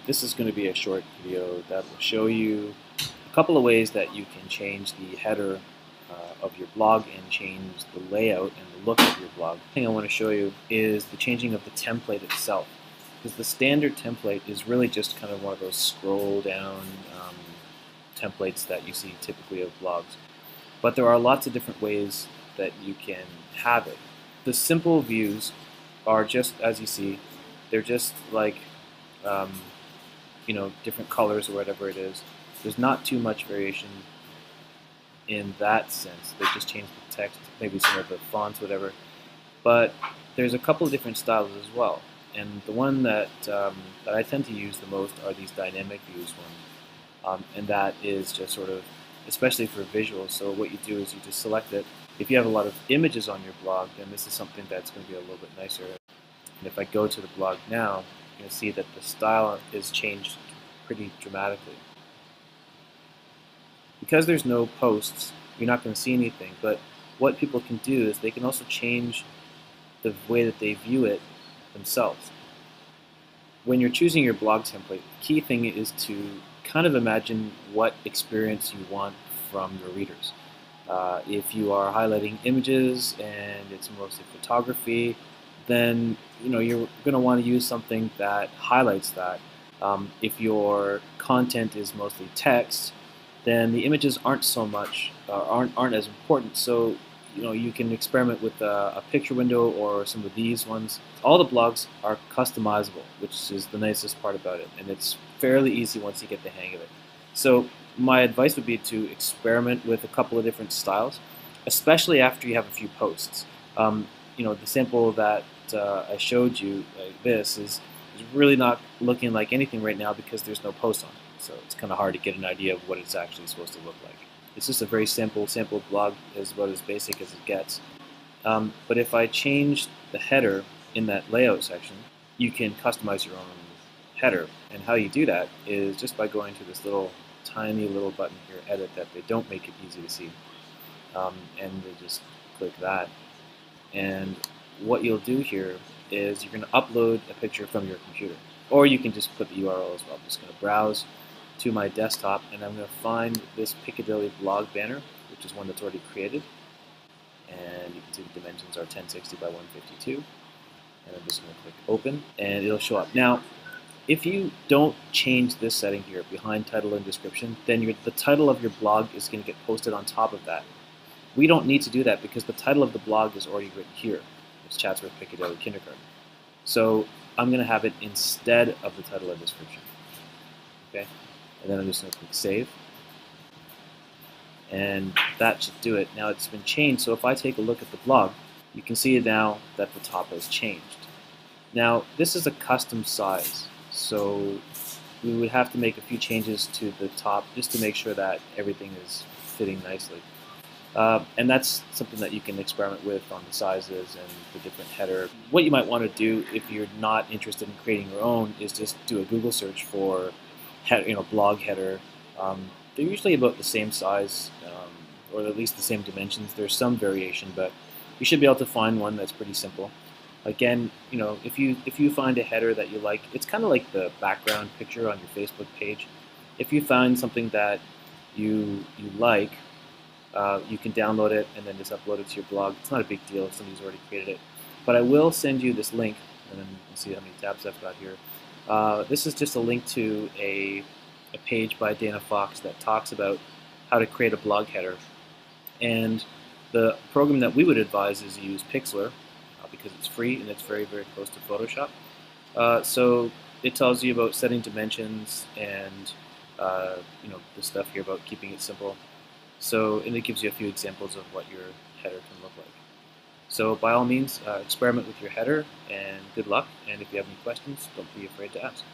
This is going to be a short video that will show you a couple of ways that you can change the header of your blog and change the layout and the look of your blog. The thing I want to show you is the changing of the template itself, because the standard template is really just kind of one of those scroll down templates that you see typically of blogs. But there are lots of different ways that you can have it. The simple views are just, as you see, they're just like different colors or whatever it is. There's not too much variation in that sense. They just changed the text, maybe some of the fonts, whatever. But there's a couple of different styles as well. And the one that I tend to use the most are these dynamic views ones. And that is just sort of, especially for visuals. So what you do is you just select it. If you have a lot of images on your blog, then this is something that's going to be a little bit nicer. And if I go to the blog now, you'll see that the style is changed pretty dramatically. Because there's no posts, you're not going to see anything, but what people can do is they can also change the way that they view it themselves. When you're choosing your blog template, the key thing is to kind of imagine what experience you want from your readers. If you are highlighting images and it's mostly photography, then you're going to want to use something that highlights that. If your content is mostly text, then the images aren't so much aren't as important. So you can experiment with a picture window or some of these ones. All the blogs are customizable, which is the nicest part about it, and it's fairly easy once you get the hang of it. So my advice would be to experiment with a couple of different styles, especially after you have a few posts. The sample that I showed you, like this, is really not looking like anything right now because there's no post on it. So it's kind of hard to get an idea of what it's actually supposed to look like. It's just a very simple blog, is about as basic as it gets. But if I change the header in that layout section, you can customize your own header. And how you do that is just by going to this tiny little button here, edit, that they don't make it easy to see. And you just click that. And what you'll do here is you're going to upload a picture from your computer. Or you can just put the URL as well. I'm just going to browse to my desktop, and I'm going to find this Piccadilly blog banner, which is one that's already created. And you can see the dimensions are 1060 by 152. And I'm just going to click open, and it'll show up. Now, if you don't change this setting here behind title and description, then the title of your blog is going to get posted on top of that. We don't need to do that because the title of the blog is already written here. It's Chatsworth Piccadilly Kindergarten. So I'm going to have it instead of the title and description. Okay? And then I'm just going to click Save. And that should do it. Now it's been changed, so if I take a look at the blog, you can see now that the top has changed. Now, this is a custom size, so we would have to make a few changes to the top just to make sure that everything is fitting nicely. And that's something that you can experiment with on the sizes and the different header. What you might want to do if you're not interested in creating your own is just do a Google search for blog header. They're usually about the same size, or at least the same dimensions. There's some variation, but you should be able to find one that's pretty simple. Again, if you find a header that you like, it's kind of like the background picture on your Facebook page. If you find something that you like, you can download it and then just upload it to your blog. It's not a big deal if somebody's already created it. But I will send you this link, and then you can see how many tabs I've got here. This is just a link to a page by Dana Fox that talks about how to create a blog header. And the program that we would advise is use Pixlr because it's free and it's very, very close to Photoshop. So it tells you about setting dimensions and the stuff here about keeping it simple. And it gives you a few examples of what your header can look like. So by all means, experiment with your header, and good luck. And if you have any questions, don't be afraid to ask.